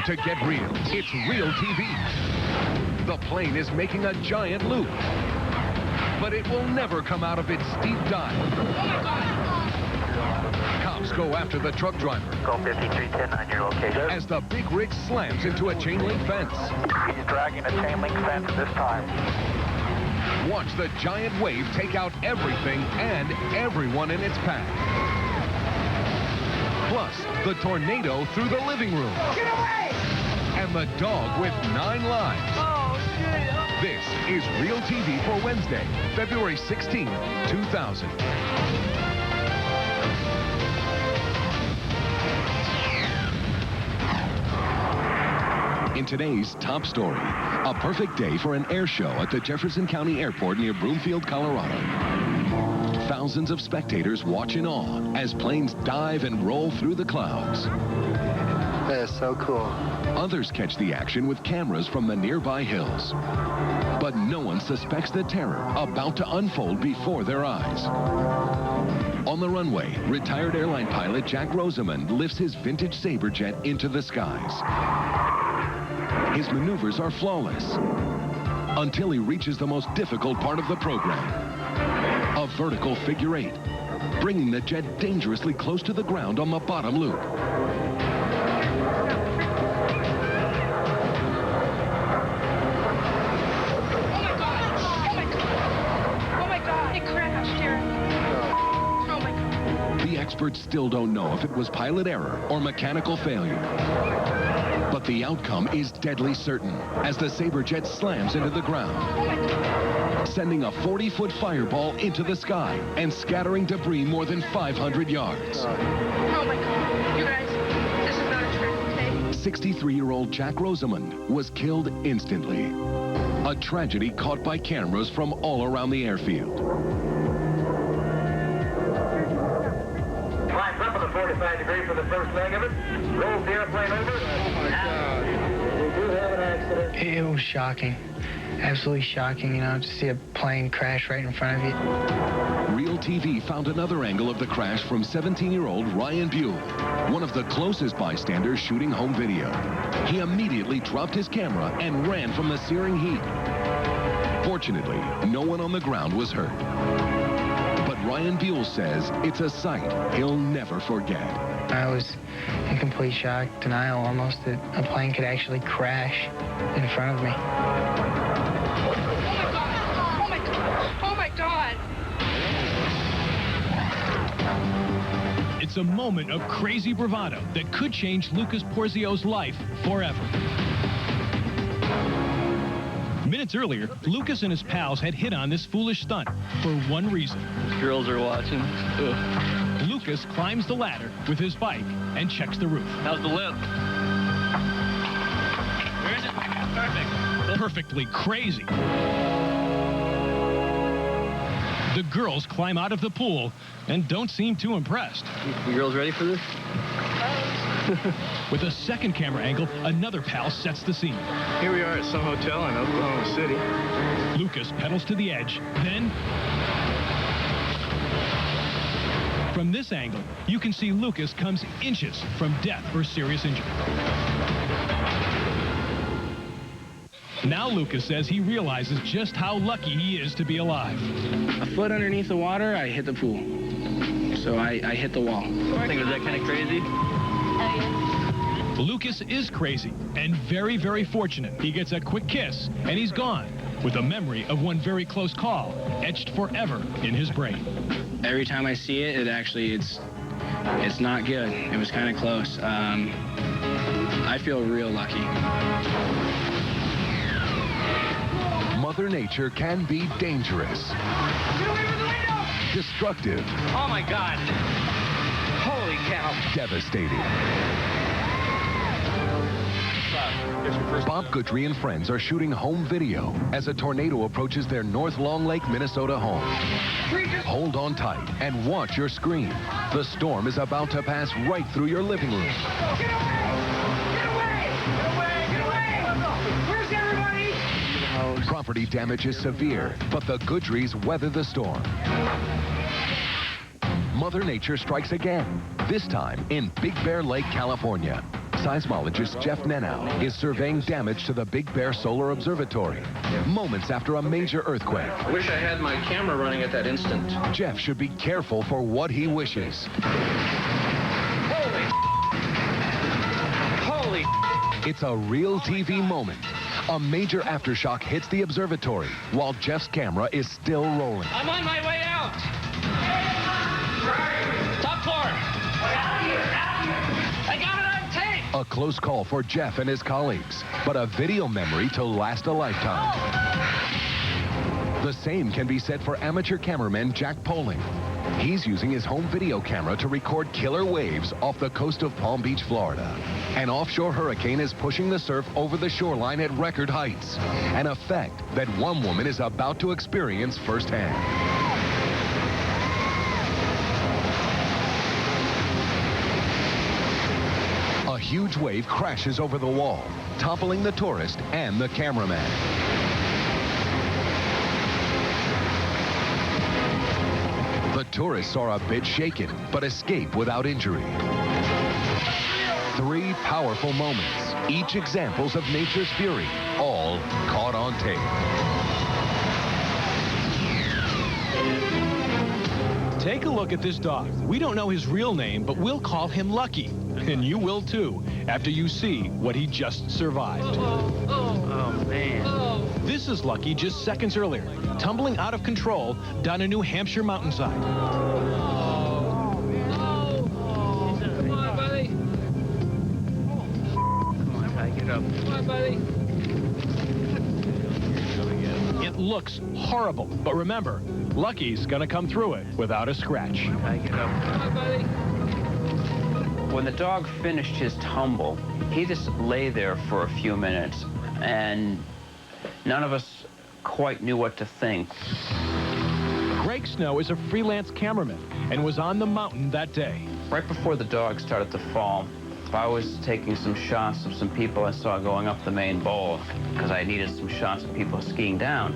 time to get real. It's Realtv. The plane is making a giant loop, but it will never come out of its steep dive. Oh my God! Cops go after the truck driver. Go 5310 on your location. As the big rig slams into a chain link fence. He's dragging a chain link fence this time. Watch the giant wave take out everything and everyone in its path. Plus, the tornado through the living room. Get away! And the dog with 9 lives. Oh, shit. This is Realtv for Wednesday, February 16, 2000. In today's top story, a perfect day for an air show at the Jefferson County Airport near Broomfield, Colorado. Thousands of spectators watch in awe as planes dive and roll through the clouds. That is so cool. Others catch the action with cameras from the nearby hills. But no one suspects the terror about to unfold before their eyes. On the runway, retired airline pilot Jack Rosamond lifts his vintage Saberjet into the skies. His maneuvers are flawless until he reaches the most difficult part of the program, a vertical figure 8, bringing the jet dangerously close to the ground on the bottom loop. The experts still don't know if it was pilot error or mechanical failure. But the outcome is deadly certain as the Saberjet slams into the ground, sending a 40-foot fireball into the sky and scattering debris more than 500 yards. Oh my God, you guys, this is not a trick, okay? 63-year-old Jack Rosamond was killed instantly. A tragedy caught by cameras from all around the airfield. Climb up on the 45 degree for the first leg of it. Rolls the airplane over. Oh my God. We do have an accident. It was shocking. Absolutely shocking, you know, to see a plane crash right in front of you. Realtv found another angle of the crash from 17-year-old Ryan Buell, one of the closest bystanders shooting home video. He immediately dropped his camera and ran from the searing heat. Fortunately, no one on the ground was hurt. But Ryan Buell says it's a sight he'll never forget. I was in complete shock, denial almost, that a plane could actually crash in front of me. Oh my God! Oh my God! It's a moment of crazy bravado that could change Lucas Porzio's life forever. Minutes earlier, Lucas and his pals had hit on this foolish stunt for one reason. Girls are watching. Ugh. Lucas climbs the ladder with his bike and checks the roof. How's the lip? Where is it? Perfect. Perfectly crazy. The girls climb out of the pool and don't seem too impressed. You girls ready for this? With a second camera angle, another pal sets the scene. Here we are at some hotel in Oklahoma City. Lucas pedals to the edge, then... From this angle, you can see Lucas comes inches from death or serious injury. Now Lucas says he realizes just how lucky he is to be alive. A foot underneath the water, I hit the pool. So I hit the wall. I think it was that kind of crazy. Lucas is crazy and very, very fortunate. He gets a quick kiss and he's gone with a memory of one very close call etched forever in his brain. Every time I see it, it's not good. It was kind of close. I feel real lucky. Mother Nature can be dangerous, destructive, Oh my God. Holy cow. devastating. Bob Guthrie and friends are shooting home video as a tornado approaches their North Long Lake, Minnesota home. Hold on tight and watch your screen. The storm is about to pass right through your living room. Get away! Where's everybody? Property damage is severe, but the Guthries weather the storm. Mother Nature strikes again, this time in Big Bear Lake, California. Seismologist Jeff Nenow is surveying damage to the Big Bear Solar Observatory moments after a major earthquake. Wish I had my camera running at that instant. Jeff should be careful for what he wishes. Holy! It's a Realtv moment. A major aftershock hits the observatory while Jeff's camera is still rolling. I'm on my way out. Top floor. I got it on tape. A close call for Jeff and his colleagues, but a video memory to last a lifetime. The same can be said for amateur cameraman Jack Poling. He's using his home video camera to record killer waves off the coast of Palm Beach, Florida. An offshore hurricane is pushing the surf over the shoreline at record heights, an effect that one woman is about to experience firsthand. A huge wave crashes over the wall, toppling the tourist and the cameraman. The tourists are a bit shaken, but escape without injury. 3 powerful moments, each examples of nature's fury, all caught on tape. Take a look at this dog. We don't know his real name, but we'll call him Lucky. And you will too, after you see what he just survived. Oh, man. This is Lucky just seconds earlier, tumbling out of control down a New Hampshire mountainside. Come on, buddy. Come on, Ty, get up. Come on, buddy. It looks horrible, but remember, Lucky's gonna come through it without a scratch. Ty, get up. Come on, buddy. When the dog finished his tumble, he just lay there for a few minutes, and none of us quite knew what to think. Greg Snow is a freelance cameraman and was on the mountain that day. Right before the dog started to fall, I was taking some shots of some people I saw going up the main bowl because I needed some shots of people skiing down.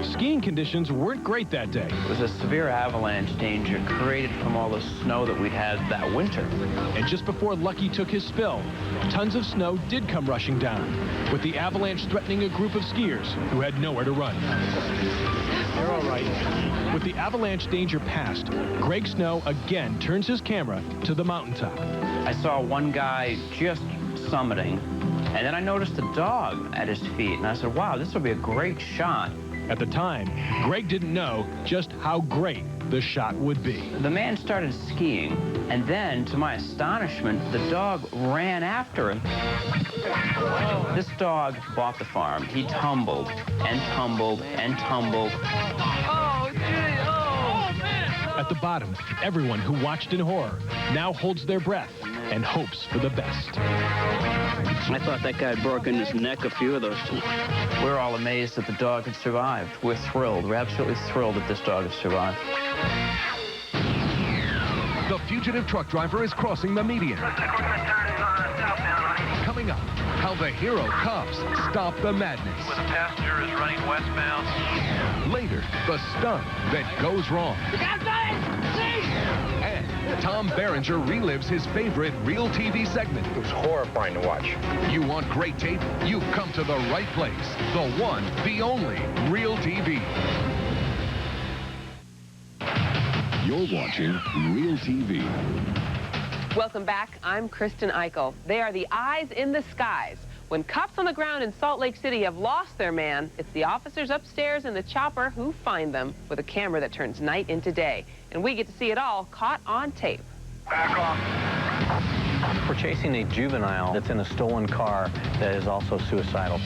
Skiing conditions weren't great that day. It was a severe avalanche danger created from all the snow that we'd had that winter. And just before Lucky took his spill, tons of snow did come rushing down, with the avalanche threatening a group of skiers who had nowhere to run. They're all right. With the avalanche danger past, Greg Snow again turns his camera to the mountaintop. I saw one guy just summiting, and then I noticed a dog at his feet, and I said, wow, this will be a great shot. At the time, Greg didn't know just how great the shot would be. The man started skiing, and then, to my astonishment, the dog ran after him. This dog bought the farm. He tumbled and tumbled and tumbled. Oh, Judy. Oh, man. At the bottom, everyone who watched in horror now holds their breath and hopes for the best. I thought that guy had broken his neck a few of those times. We're all amazed that the dog had survived. We're thrilled. We're absolutely thrilled that this dog has survived. The fugitive truck driver is crossing the median. Coming up, how the hero cops stop the madness. When the passenger is running westbound. Later, the stunt that goes wrong. And Tom Berenger relives his favorite Realtv segment. It was horrifying to watch. You want great tape? You've come to the right place. The one, the only, Realtv. You're watching Realtv. Welcome back. I'm Kristen Eichel. They are the eyes in the skies. When cops on the ground in Salt Lake City have lost their man, it's the officers upstairs in the chopper who find them with a camera that turns night into day. And we get to see it all caught on tape. Back off. We're chasing a juvenile that's in a stolen car that is also suicidal.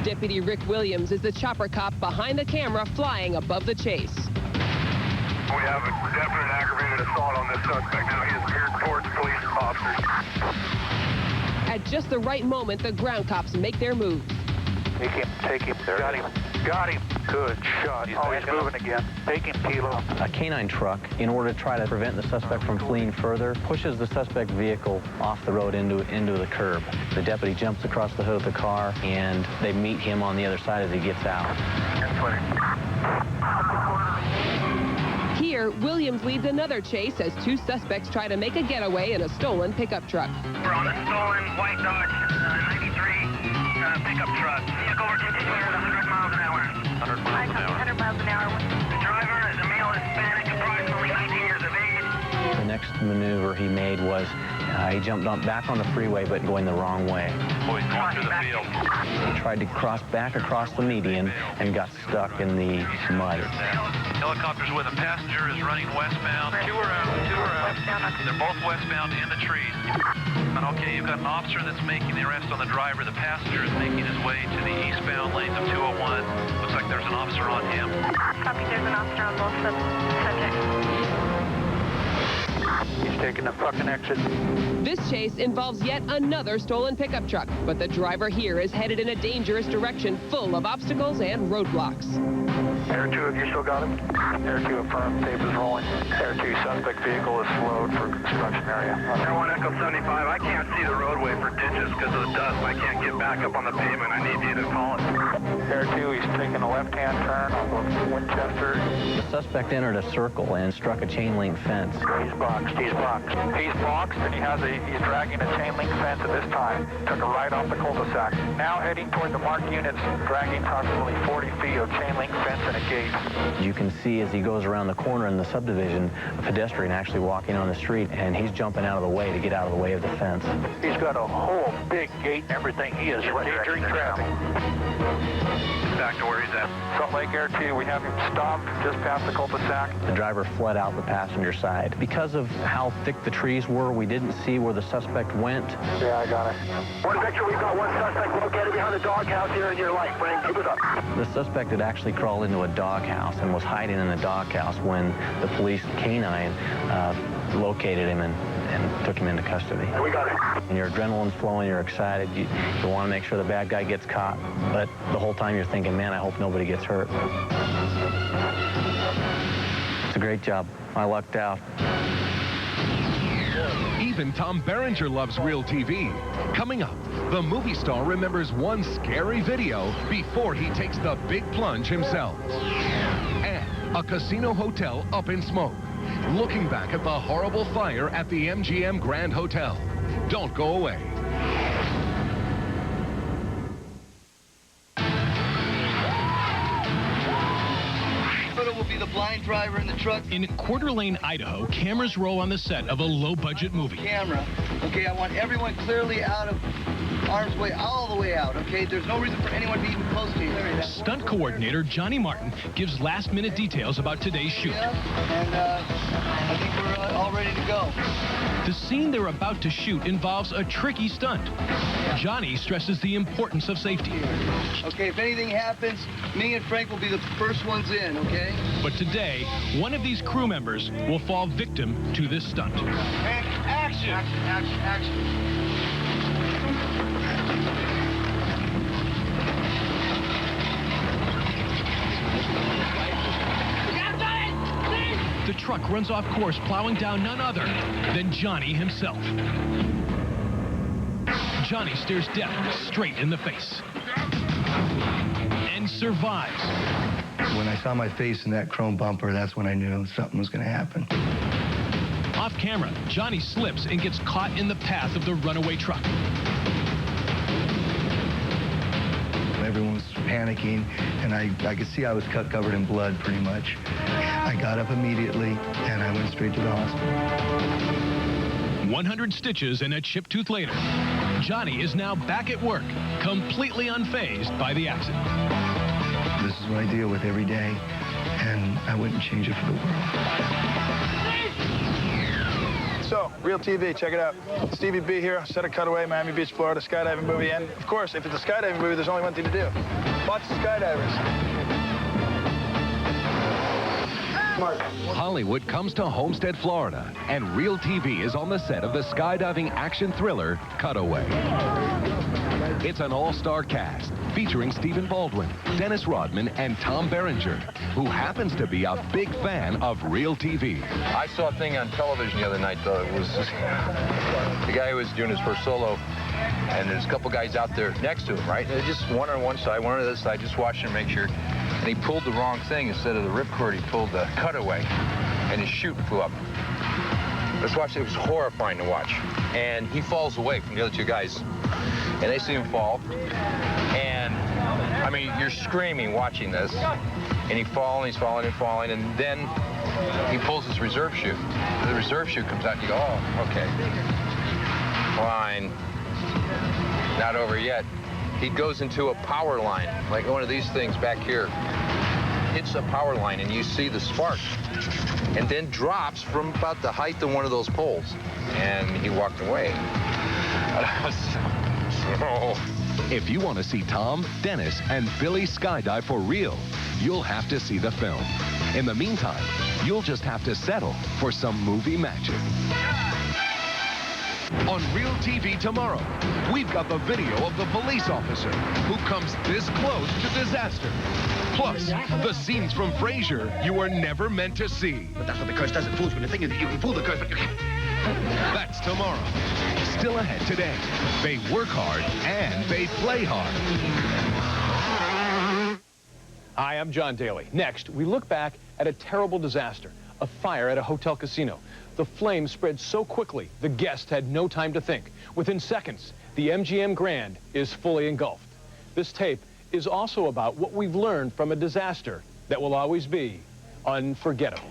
Deputy Rick Williams is the chopper cop behind the camera flying above the chase. We have a definite aggravated assault on this suspect. Now he is geared towards police officers. At just the right moment, the ground cops make their move. Take him. Got him. Got him. Good shot. He's moving again. Take him, Kilo. A canine truck, in order to try to prevent the suspect from fleeing further, pushes the suspect vehicle off the road into the curb. The deputy jumps across the hood of the car, and they meet him on the other side as he gets out. Here, here, Williams leads another chase as two suspects try to make a getaway in a stolen pickup truck. We're on a stolen white Dodge 93 pickup truck. Vehicle, we're continuing at 100 miles an hour. 100 miles an hour. 100 miles an hour. The driver is a male Hispanic, approximately 19 years of age. The next maneuver he made was he jumped back on the freeway, but going the wrong way. Boys going through the field. He tried to cross back across the median and got stuck in the mud. Helicopter's with a passenger is running westbound. Two are out. They're both westbound in the trees. And okay, you've got an officer that's making the arrest on the driver. The passenger is making his way to the eastbound lanes of 201. Looks like there's an officer on him. Copy, there's an officer on both subjects. He's taking the fucking exit. This chase involves yet another stolen pickup truck, but the driver here is headed in a dangerous direction full of obstacles and roadblocks. Air 2, have you still got him? Air 2 affirmed, tape is rolling. Air 2, suspect vehicle is slowed for construction area. Air 1 Echo 75, I can't see the roadway for ditches because of the dust. I can't get back up on the pavement. I need you to call it. Air 2, he's taking a left-hand turn off of Winchester. The suspect entered a circle and struck a chain link fence. He's boxed, he's boxed. He's boxed and he's dragging a chain link fence at this time. Took a right off the cul-de-sac. Now heading toward the marked units, dragging approximately 40 feet of chain link fence and a gate. You can see as he goes around the corner in the subdivision, a pedestrian actually walking on the street, and he's jumping out of the way to get out of the way of the fence. He's got a whole big gate and everything. He is endangering traffic. Back to where he's at. Salt Lake Air 2, we have him stopped just past the cul-de-sac. The driver fled out the passenger side. Because of how thick the trees were, we didn't see where the suspect went. Yeah, I got it. One picture, we've got one suspect located behind the doghouse here in your light, Frank. Keep it up. The suspect had actually crawled into a doghouse and was hiding in the doghouse when the police canine located him and took him into custody. We got it. And your adrenaline's flowing, you're excited, you want to make sure the bad guy gets caught, but the whole time you're thinking, man, I hope nobody gets hurt. It's a great job. I lucked out. Even Tom Berenger loves Real TV. Coming up, the movie star remembers one scary video before he takes the big plunge himself. And a casino hotel up in smoke. Looking back at the horrible fire at the MGM Grand Hotel. Don't go away. Will be the blind driver in the truck. In Coeur d'Alene, Idaho, cameras roll on the set of a low-budget movie. Camera. Okay, I want everyone clearly out of harm's way, all the way out, okay? There's no reason for anyone to be even close to you. Stunt coordinator Johnny Martin gives last-minute details about today's shoot. Yeah, and I think we're all ready to go. The scene they're about to shoot involves a tricky stunt. Johnny stresses the importance of safety. Okay, if anything happens, me and Frank will be the first ones in, okay? But today, one of these crew members will fall victim to this stunt. And action! Action, action, action. The truck runs off course, plowing down none other than Johnny himself. Johnny stares death straight in the face and survives. When I saw my face in that chrome bumper, that's when I knew something was going to happen. Off camera, Johnny slips and gets caught in the path of the runaway truck. Everyone was panicking, and I could see I was covered in blood pretty much. I got up immediately, and I went straight to the hospital. 100 stitches and a chipped tooth later, Johnny is now back at work, completely unfazed by the accident. This is what I deal with every day, and I wouldn't change it for the world. So, Real TV, check it out. Stevie B here, set a cutaway, Miami Beach, Florida, skydiving movie. And, of course, if it's a skydiving movie, there's only one thing to do. Watch the skydivers. Hollywood comes to Homestead, Florida, and Real TV is on the set of the skydiving action thriller, Cutaway. It's an all-star cast featuring Stephen Baldwin, Dennis Rodman, and Tom Berenger, who happens to be a big fan of Real TV. I saw a thing on television the other night, though. It was the guy who was doing his first solo, and there's a couple guys out there next to him, right? They're just one on one side, one on the other side, just watching to make sure. And he pulled the wrong thing. Instead of the ripcord, he pulled the cutaway. and his chute flew up. Let's watch. It was horrifying to watch. And he falls away from the other two guys, and they see him fall. And I mean, you're screaming watching this, and he's falling and falling, and then he pulls his reserve chute. The reserve chute comes out, and you go, oh, okay, fine, not over yet. He goes into a power line, like one of these things back here. Hits a power line, and you see the spark, and then drops from about the height of one of those poles, and he walked away. If you want to see Tom, Dennis, and Billy skydive for real, you'll have to see the film. In the meantime, you'll just have to settle for some movie magic. On Realtv tomorrow, we've got the video of the police officer who comes this close to disaster. Plus, the scenes from Frasier you were never meant to see. But that's what the curse does. It fools you. The thing is that you can fool the curse, but you can't. That's tomorrow. Still ahead today. They work hard and they play hard. Hi, I'm John Daly. Next, we look back at a terrible disaster, a fire at a hotel casino. The flames spread so quickly, the guests had no time to think. Within seconds, the MGM Grand is fully engulfed. This tape is also about what we've learned from a disaster that will always be unforgettable.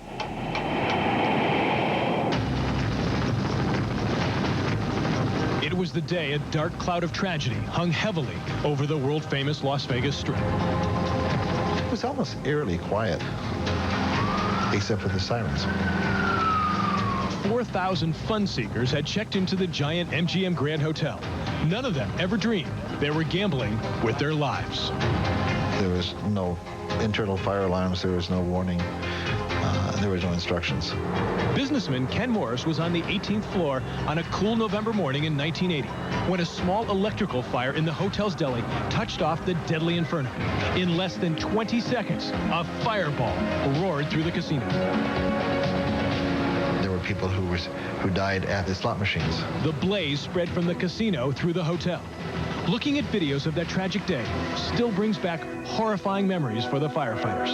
It was the day a dark cloud of tragedy hung heavily over the world-famous Las Vegas Strip. It was almost eerily quiet, except for the sirens. 4,000 fun seekers had checked into the giant MGM Grand Hotel. None of them ever dreamed they were gambling with their lives. There was no internal fire alarms. There was no warning. There were no instructions. Businessman Ken Morris was on the 18th floor on a cool November morning in 1980 when a small electrical fire in the hotel's deli touched off the deadly inferno. In less than 20 seconds, a fireball roared through the casino. There were people who died at the slot machines. The blaze spread from the casino through the hotel. Looking at videos of that tragic day still brings back horrifying memories for the firefighters.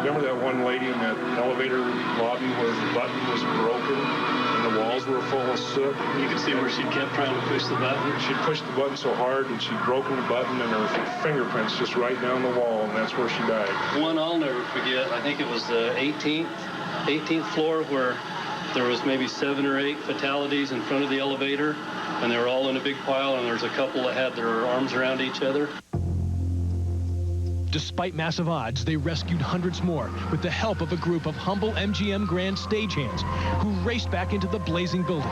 Remember that one lady in that elevator lobby where the button was broken and the walls were full of soot? You could see where she kept trying to push the button. She'd pushed the button so hard and she'd broken the button and her fingerprints just right down the wall, and that's where she died. One I'll never forget, I think it was the 18th floor where there was maybe 7 or 8 fatalities in front of the elevator, and they were all in a big pile, and there's a couple that had their arms around each other. Despite massive odds, they rescued hundreds more with the help of a group of humble MGM Grand stagehands who raced back into the blazing building.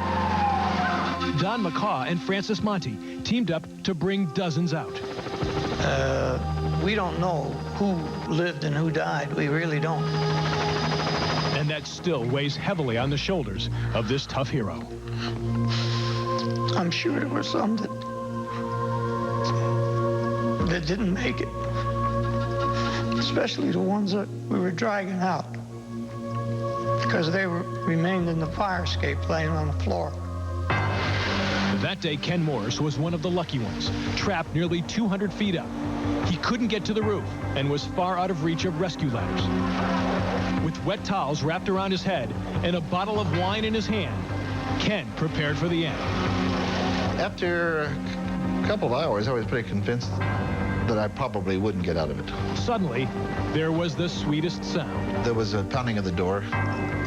Don McCaw and Francis Monty teamed up to bring dozens out. We don't know who lived and who died. We really don't. And that still weighs heavily on the shoulders of this tough hero. I'm sure there were some that didn't make it, especially the ones that we were dragging out, because they remained in the fire escape laying on the floor. That day, Ken Morris was one of the lucky ones, trapped nearly 200 feet up. He couldn't get to the roof and was far out of reach of rescue ladders. With wet towels wrapped around his head and a bottle of wine in his hand, Ken prepared for the end. After a couple of hours, I was pretty convinced that I probably wouldn't get out of it. Suddenly, there was the sweetest sound. There was a pounding of the door,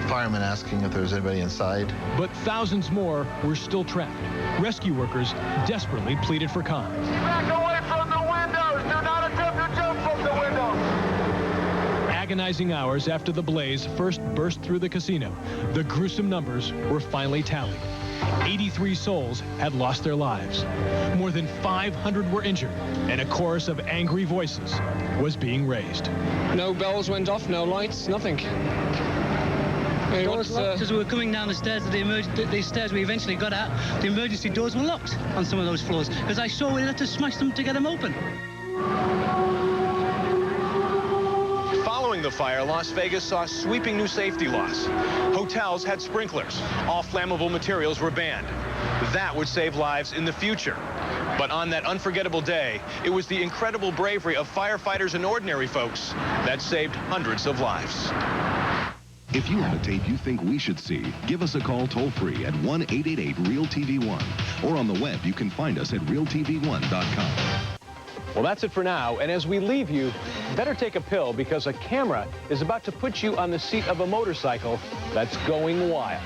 firemen asking if there was anybody inside. But thousands more were still trapped. Rescue workers desperately pleaded for calm. Back away from the windows! Do not attempt to jump from the windows! Agonizing hours after the blaze first burst through the casino, the gruesome numbers were finally tallied. 83 souls had lost their lives. More than 500 were injured, and a chorus of angry voices was being raised. No bells went off, no lights, nothing. As we were coming down the stairs, the stairs we eventually got out, the emergency doors were locked on some of those floors, because I saw we had to smash them to get them open. Following the fire, Las Vegas saw sweeping new safety laws. Hotels had sprinklers. All flammable materials were banned. That would save lives in the future. But on that unforgettable day, it was the incredible bravery of firefighters and ordinary folks that saved hundreds of lives. If you have a tape you think we should see, give us a call toll-free at 1-888-REAL-TV1. Or on the web, you can find us at realtv1.com. Well, that's it for now. And as we leave you, better take a pill because a camera is about to put you on the seat of a motorcycle that's going wild.